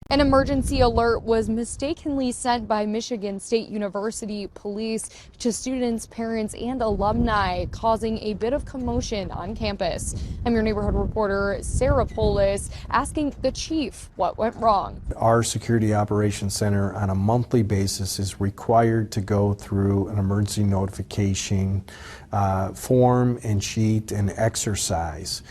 An emergency alert was mistakenly sent by Michigan State University police to students, parents, and alumni, causing a bit of commotion on campus. I'm your neighborhood reporter, Sarah Polis, asking the chief what went wrong. Our Security Operations Center on a monthly basis is required to go through an emergency notification form and sheet and exercise.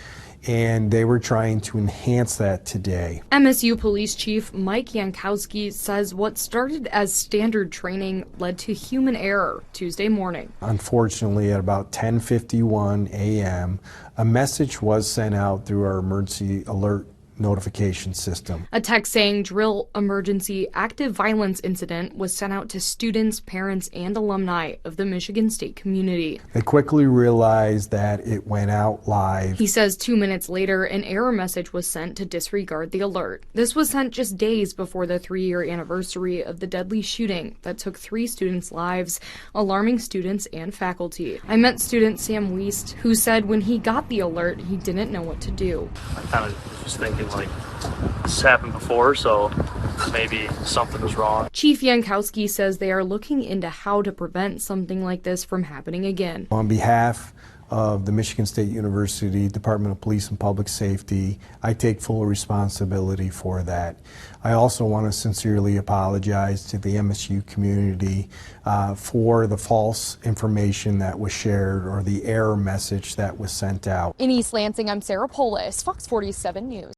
And they were trying to enhance that today. MSU Police Chief Mike Yankowski says what started as standard training led to human error Tuesday morning. Unfortunately, at about 10:51 a.m., a message was sent out through our emergency alert notification system. A text saying drill emergency active violence incident was sent out to students, parents, and alumni of the Michigan State community. They quickly realized that it went out live. He says 2 minutes later, an error message was sent to disregard the alert. This was sent just days before the 3-year anniversary of the deadly shooting that took 3 students' lives, alarming students and faculty. I met student Sam Wiest, who said when he got the alert, he didn't know what to do. I kind of was thinking, like, this happened before, so maybe something was wrong. Chief Yankowski says they are looking into how to prevent something like this from happening again. On behalf of the Michigan State University Department of Police and Public Safety, I take full responsibility for that. I also want to sincerely apologize to the MSU community for the false information that was shared or the error message that was sent out. In East Lansing, I'm Sarah Polis, Fox 47 News.